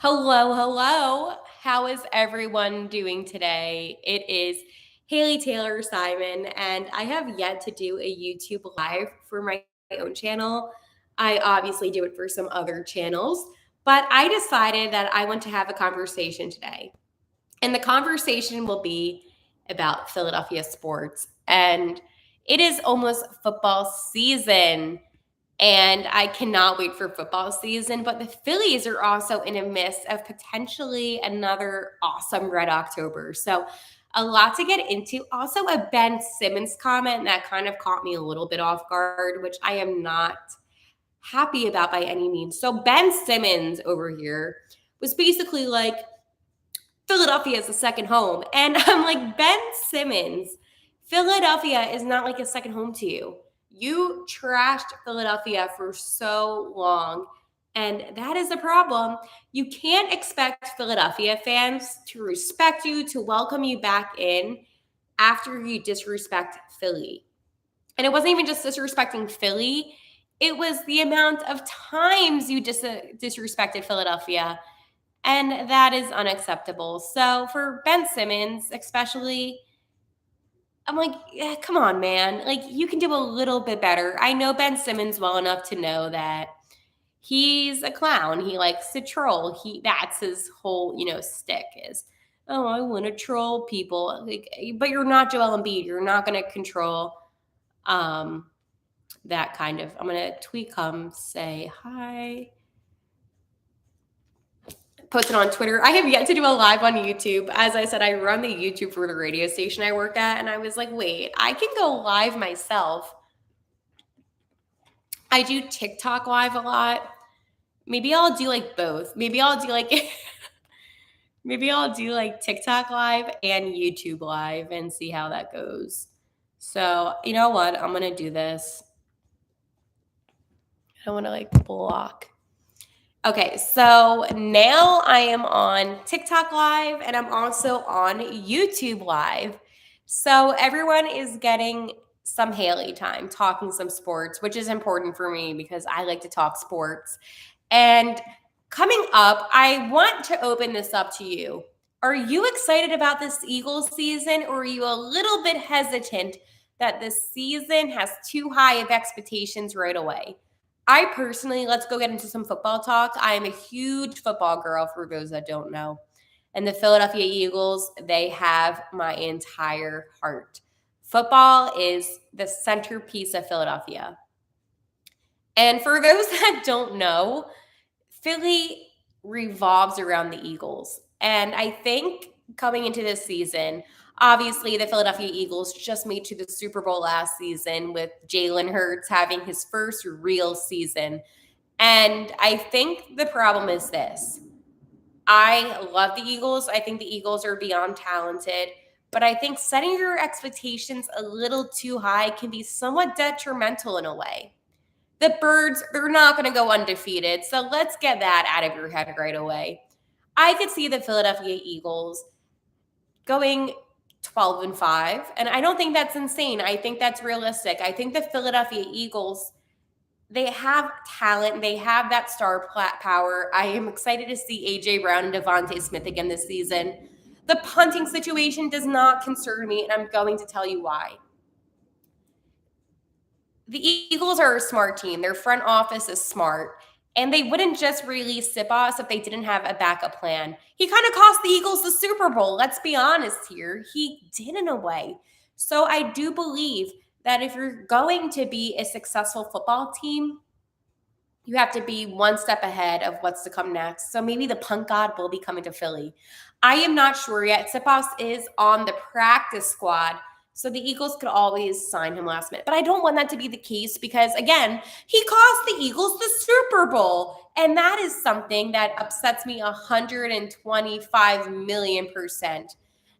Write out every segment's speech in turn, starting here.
Hello, hello. How is everyone doing today? It is Haley Taylor Simon, and I have yet to do a YouTube live for my own channel. I obviously do it for some other channels, but I decided that I want to have a conversation today. And the conversation will be about Philadelphia sports. And it is almost football season and I cannot wait for football season. But the Phillies are also in a midst of potentially another awesome Red October. So, a lot to get into. Also, a Ben Simmons comment that kind of caught me a little bit off guard, which I am not happy about by any means. So, Ben Simmons over here was basically like, Philadelphia is a second home. And I'm like, Ben Simmons, Philadelphia is not like a second home to you. You trashed Philadelphia for so long, and that is a problem. You can't expect Philadelphia fans to respect you, to welcome you back in after you disrespect Philly. And it wasn't even just disrespecting Philly, it was the amount of times you disrespected Philadelphia, and that is unacceptable. So for Ben Simmons, especially, I'm like, yeah, come on, man. Like, you can do a little bit better. I know Ben Simmons well enough to know that he's a clown. He likes to troll. That's his whole, stick is, oh, I want to troll people. Like, but you're not Joel Embiid. You're not going to control um that kind of. I'm going to tweet come say hi, posted on Twitter. I have yet to do a live on YouTube. As I said, I run the YouTube for the radio station I work at, and I was like, wait, I can go live myself. I do TikTok live a lot. Maybe I'll do like both. Maybe I'll do like TikTok live and YouTube live and see how that goes. So, you know what? I'm going to do this. I want to block. Okay, so now I am on TikTok Live and I'm also on YouTube Live. So everyone is getting some Haley time talking some sports, which is important for me because I like to talk sports. And coming up, I want to open this up to you. Are you excited about this Eagles season, or are you a little bit hesitant that this season has too high of expectations right away? I personally, let's go get into some football talk. I am a huge football girl, for those that don't know. And the Philadelphia Eagles, they have my entire heart. Football is the centerpiece of Philadelphia. And for those that don't know, Philly revolves around the Eagles. And I think coming into this season, obviously the Philadelphia Eagles just made to the Super Bowl last season with Jalen Hurts having his first real season. And I think the problem is this. I love the Eagles. I think the Eagles are beyond talented. But I think setting your expectations a little too high can be somewhat detrimental in a way. The Birds, they're not going to go undefeated. So let's get that out of your head right away. I could see the Philadelphia Eagles going 12-5, and I don't think that's insane. I think that's realistic. I think the Philadelphia Eagles, they have talent. They have that star power. I am excited to see A.J. Brown and Devontae Smith again this season. The punting situation does not concern me, and I'm going to tell you why. The Eagles are a smart team. Their front office is smart. And they wouldn't just release Siposs if they didn't have a backup plan. He kind of cost the Eagles the Super Bowl. Let's be honest here. He did in a way. So I do believe that if you're going to be a successful football team, you have to be one step ahead of what's to come next. So maybe the punt god will be coming to Philly. I am not sure yet. Siposs is on the practice squad, so the Eagles could always sign him last minute. But I don't want that to be the case because, again, he cost the Eagles the Super Bowl. And that is something that upsets me 125 million%.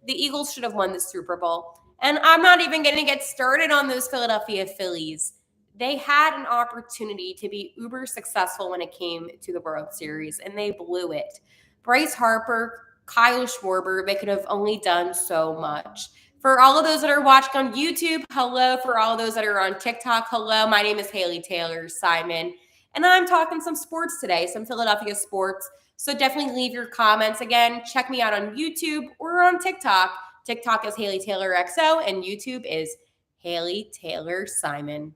The Eagles should have won the Super Bowl. And I'm not even going to get started on those Philadelphia Phillies. They had an opportunity to be uber successful when it came to the World Series, and they blew it. Bryce Harper, Kyle Schwarber, they could have only done so much. For all of those that are watching on YouTube, hello. For all of those that are on TikTok, hello. My name is Haley Taylor Simon, And I'm talking some sports today, some Philadelphia sports. So definitely leave your comments again. Check me out on YouTube or on TikTok. TikTok is Haley Taylor XO and YouTube is Haley Taylor Simon.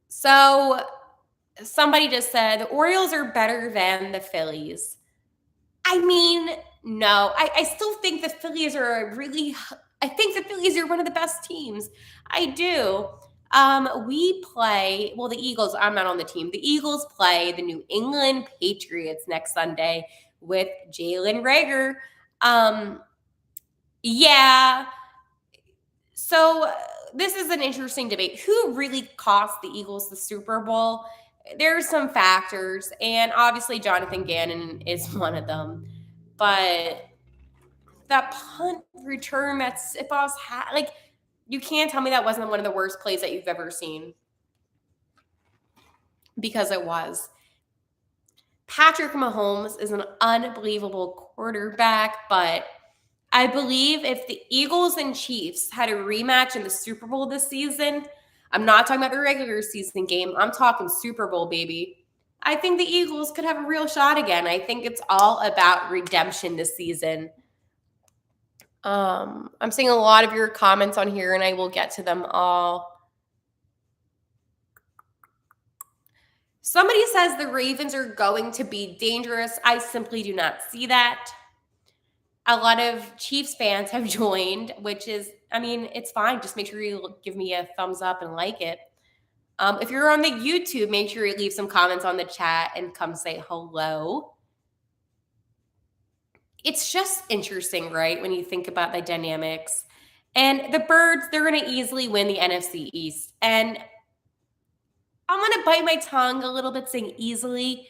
So somebody just said the Orioles are better than the Phillies. I mean, no, I still think the Phillies are I think the Phillies are one of the best teams. I do. We play, well, the Eagles, I'm not on the team. The Eagles play the New England Patriots next Sunday with Jalen Rager. Yeah. So this is an interesting debate. Who really cost the Eagles the Super Bowl? There's some factors, and obviously Jonathan Gannon is one of them. But that punt return, that's if I was like, you can't tell me that wasn't one of the worst plays that you've ever seen, because it was. Patrick Mahomes is an unbelievable quarterback, but I believe if the Eagles and Chiefs had a rematch in the Super Bowl this season, I'm not talking about the regular season game, I'm talking Super Bowl, baby. I think the Eagles could have a real shot again. I think it's all about redemption this season. I'm seeing a lot of your comments on here, and I will get to them all. Somebody says the Ravens are going to be dangerous. I simply do not see that. A lot of Chiefs fans have joined, which is, I mean, it's fine. Just make sure you give me a thumbs up and like it. If you're on the YouTube, make sure you leave some comments on the chat and come say hello. It's just interesting, right? When you think about the dynamics. And the Birds, they're going to easily win the NFC East. And I'm going to bite my tongue a little bit saying easily.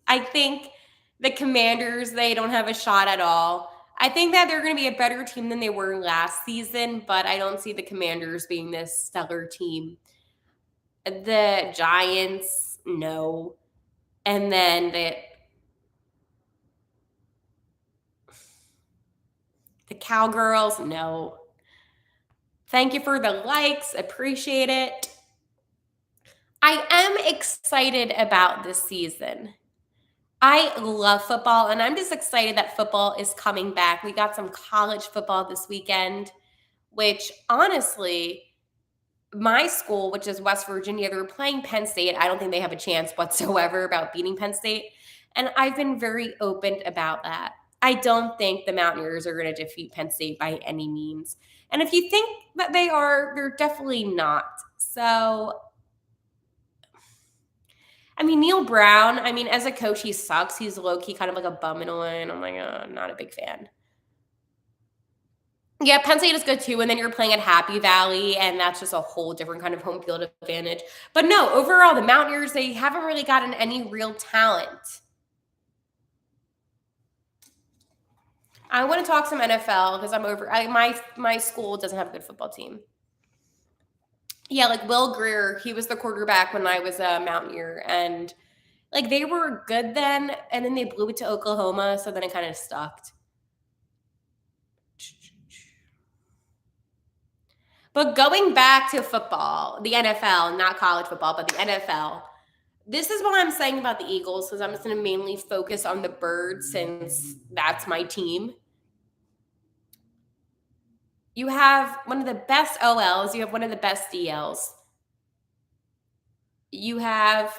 I think the Commanders, they don't have a shot at all. I think that they're going to be a better team than they were last season, but I don't see the Commanders being this stellar team. The Giants, no. And then the Cowgirls, no. Thank you for the likes. Appreciate it. I am excited about this season. I love football, and I'm just excited that football is coming back. We got some college football this weekend, which honestly, my school, which is West Virginia, they were playing Penn State. I don't think they have a chance whatsoever about beating Penn State. And I've been very open about that. I don't think the Mountaineers are going to defeat Penn State by any means. And if you think that they are, they're definitely not. So, I mean, Neil Brown, I mean, as a coach, he sucks. He's low-key kind of like a bum in a way. And I'm like, I'm not a big fan. Yeah, Penn State is good too. And then you're playing at Happy Valley, and that's just a whole different kind of home field advantage. But no, overall, the Mountaineers, they haven't really gotten any real talent. I want to talk some NFL because my school doesn't have a good football team. Yeah, like Will Greer, he was the quarterback when I was a Mountaineer, and like they were good then, and then they blew it to Oklahoma, so then it kind of stuck. But going back to football, the NFL, not college football, but the NFL, this is what I'm saying about the Eagles, because I'm just going to mainly focus on the Birds since that's my team. You have one of the best OLs. You have one of the best DLs. You have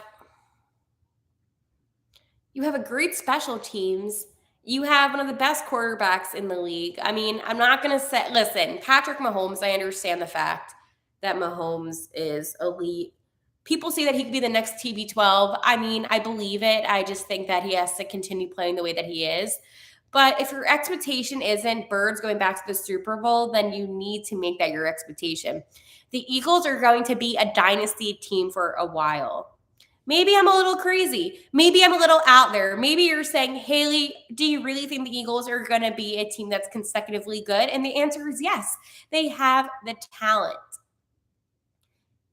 a great special teams. You have one of the best quarterbacks in the league. I mean, I'm not going to say, listen, Patrick Mahomes, I understand the fact that Mahomes is elite. People say that he could be the next TB12. I mean, I believe it. I just think that he has to continue playing the way that he is. But if your expectation isn't Birds going back to the Super Bowl, then you need to make that your expectation. The Eagles are going to be a dynasty team for a while. Maybe I'm a little crazy. Maybe I'm a little out there. Maybe you're saying, Haley, do you really think the Eagles are going to be a team that's consecutively good? And the answer is yes. They have the talent.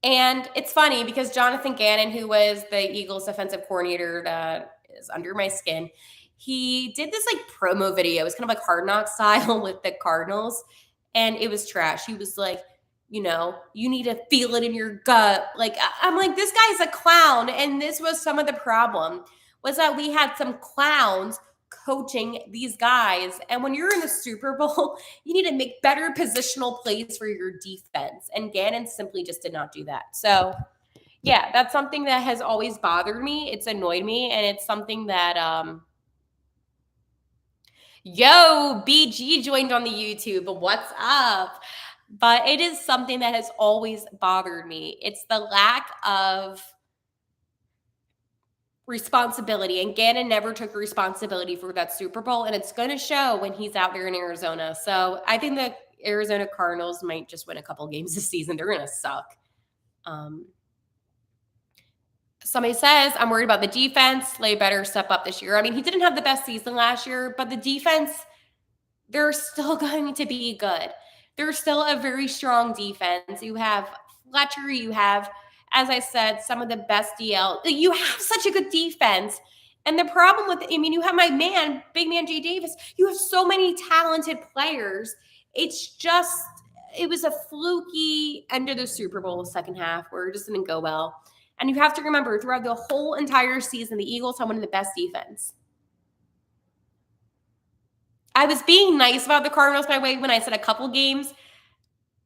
And it's funny because Jonathan Gannon, who was the Eagles defensive coordinator that is under my skin, he did this like promo video. It was kind of like Hard Knock style with the Cardinals. And it was trash. He was like, You need to feel it in your gut. Like, I'm like, this guy's a clown. And this was some of the problem, was that we had some clowns coaching these guys. And when you're in the Super Bowl, you need to make better positional plays for your defense. And Gannon simply just did not do that. So, yeah, that's something that has always bothered me. It's annoyed me. And it's something that, yo, BG joined on the YouTube. What's up? But it is something that has always bothered me. It's the lack of responsibility. And Gannon never took responsibility for that Super Bowl. And it's going to show when he's out there in Arizona. So I think the Arizona Cardinals might just win a couple games this season. They're going to suck. Somebody says, I'm worried about the defense. Slay better step up this year. I mean, he didn't have the best season last year, but the defense, they're still going to be good. They're still a very strong defense. You have Fletcher. You have, as I said, some of the best DL. You have such a good defense. And the problem with, you have my man, big man Jay Davis. You have so many talented players. It's just, it was a fluky end of the Super Bowl second half where it just didn't go well. And you have to remember, throughout the whole entire season, the Eagles have one of the best defense. I was being nice about the Cardinals, by the way, when I said a couple games,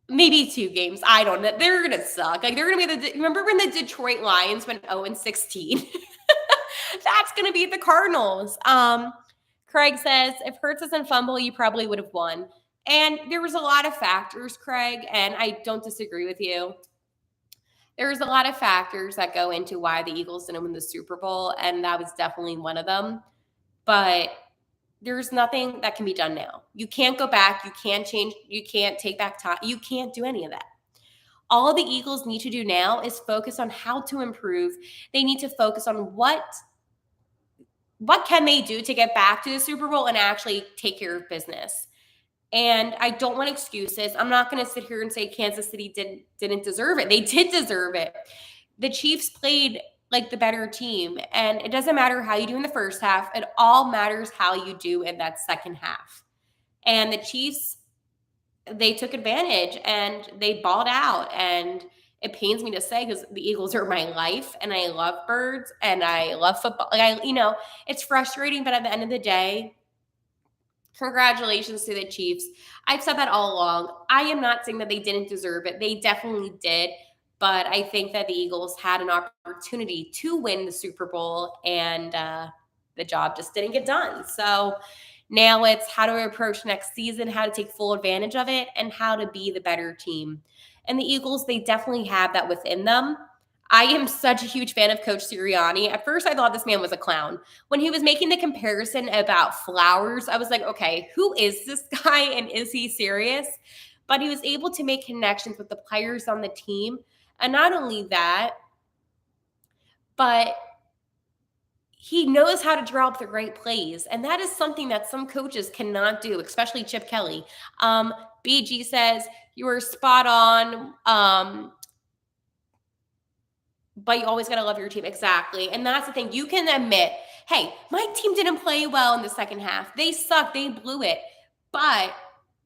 maybe 2 games. I don't know. They're going to suck. Like, they're going to be remember when the Detroit Lions went 0-16? That's going to be the Cardinals. Craig says, if Hurts doesn't fumble, you probably would have won. And there was a lot of factors, Craig, and I don't disagree with you. There's a lot of factors that go into why the Eagles didn't win the Super Bowl, and that was definitely one of them. But there's nothing that can be done now. You can't go back. You can't change. You can't take back time. You can't do any of that. All the Eagles need to do now is focus on how to improve. They need to focus on what can they do to get back to the Super Bowl and actually take care of business. And I don't want excuses. I'm not going to sit here and say Kansas City didn't deserve it. They did deserve it. The Chiefs played like the better team. And it doesn't matter how you do in the first half. It all matters how you do in that second half. And the Chiefs, they took advantage and they balled out. And it pains me to say because the Eagles are my life and I love birds and I love football. Like it's frustrating, but at the end of the day, congratulations to the Chiefs. I've said that all along. I am not saying that they didn't deserve it. They definitely did. But I think that the Eagles had an opportunity to win the Super Bowl, and the job just didn't get done. So now it's how to approach next season, how to take full advantage of it, and how to be the better team. And the Eagles, they definitely have that within them. I am such a huge fan of Coach Sirianni. At first, I thought this man was a clown. When he was making the comparison about Flowers, I was like, okay, who is this guy and is he serious? But he was able to make connections with the players on the team. And not only that, but he knows how to draw up the great plays. And that is something that some coaches cannot do, especially Chip Kelly. BG says, you are spot on. But you always got to love your team. Exactly. And that's the thing. You can admit, hey, my team didn't play well in the second half. They sucked. They blew it. But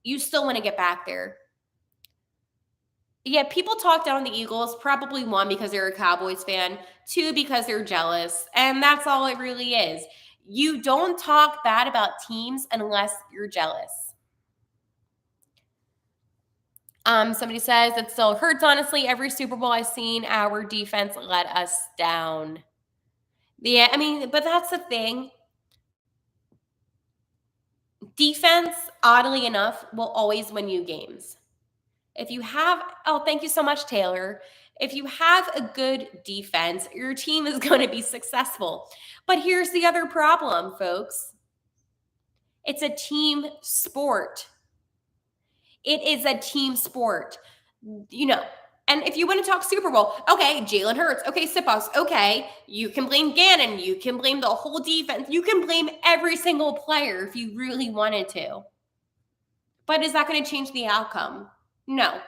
you still want to get back there. Yeah, people talk down on the Eagles, probably 1, because they're a Cowboys fan, 2, because they're jealous. And that's all it really is. You don't talk bad about teams unless you're jealous. Somebody says it still hurts, honestly. Every Super Bowl I've seen, our defense let us down. Yeah, but that's the thing. Defense, oddly enough, will always win you games. If you have, thank you so much, Taylor. If you have a good defense, your team is going to be successful. But here's the other problem, folks. It's a team sport. It is a team sport. And if you want to talk Super Bowl, okay, Jalen Hurts, okay, Sipos, okay, you can blame Gannon, you can blame the whole defense, you can blame every single player if you really wanted to. But is that going to change the outcome? No.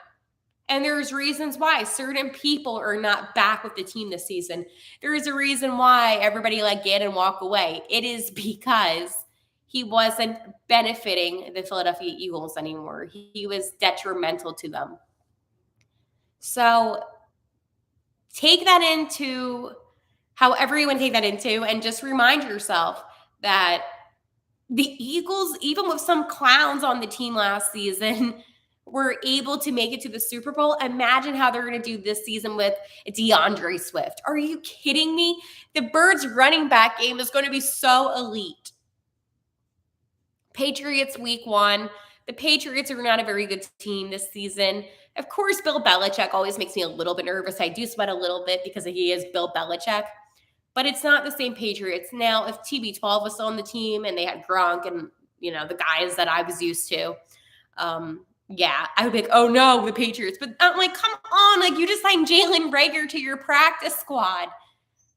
And there's reasons why certain people are not back with the team this season. There is a reason why everybody let Gannon walk away. It is because he wasn't benefiting the Philadelphia Eagles anymore. He was detrimental to them. So take that into however you want to take that into, and just remind yourself that the Eagles, even with some clowns on the team last season, were able to make it to the Super Bowl. Imagine how they're going to do this season with DeAndre Swift. Are you kidding me? The Birds running back game is going to be so elite. Patriots week 1. The Patriots are not a very good team this season. Of course, Bill Belichick always makes me a little bit nervous. I do sweat a little bit because he is Bill Belichick, but it's not the same Patriots. Now, if TB12 was still on the team and they had Gronk and, the guys that I was used to, yeah, I would be like, oh no, the Patriots. But I'm like, come on, like you just signed Jalen Reagor to your practice squad.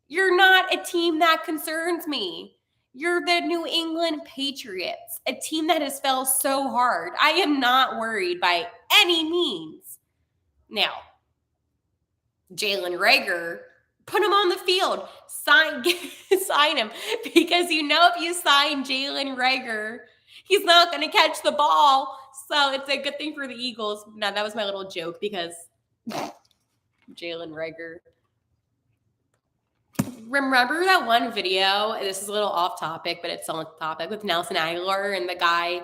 You're not a team that concerns me. You're the New England Patriots, a team that has fell so hard. I am not worried by any means. Now, Jalen Reagor, put him on the field. Sign him. Because if you sign Jalen Reagor, he's not going to catch the ball. So it's a good thing for the Eagles. Now, that was my little joke because Jalen Reagor. Remember that one video? This is a little off topic, but it's on topic with Nelson Aguilar, and the guy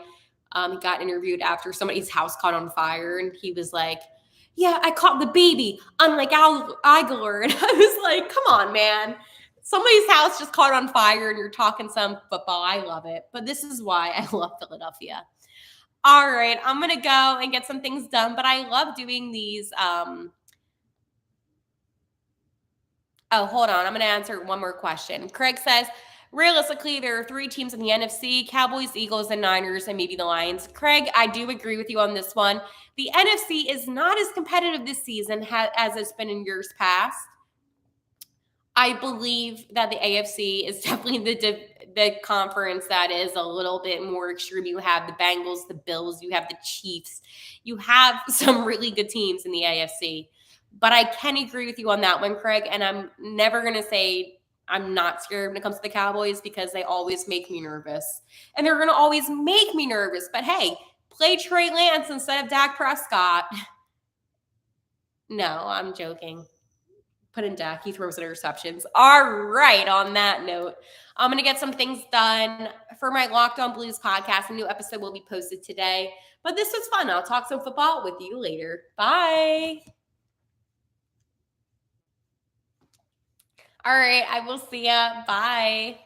got interviewed after somebody's house caught on fire, and he was like, "Yeah, I caught the baby, unlike Aguilar." And I was like, "Come on, man! Somebody's house just caught on fire, and you're talking some football. I love it, but this is why I love Philadelphia." All right, I'm gonna go and get some things done, but I love doing these. Oh, hold on. I'm going to answer one more question. Craig says, realistically, there are 3 teams in the NFC: Cowboys, Eagles, and Niners, and maybe the Lions. Craig, I do agree with you on this one. The NFC is not as competitive this season as it's been in years past. I believe that the AFC is definitely the conference that is a little bit more extreme. You have the Bengals, the Bills, you have the Chiefs. You have some really good teams in the AFC. But I can agree with you on that one, Craig. And I'm never going to say I'm not scared when it comes to the Cowboys because they always make me nervous. And they're going to always make me nervous. But hey, play Trey Lance instead of Dak Prescott. No, I'm joking. Put in Dak. He throws interceptions. All right. On that note, I'm going to get some things done for my Locked On Blues podcast. A new episode will be posted today. But this was fun. I'll talk some football with you later. Bye. All right. I will see ya. Bye.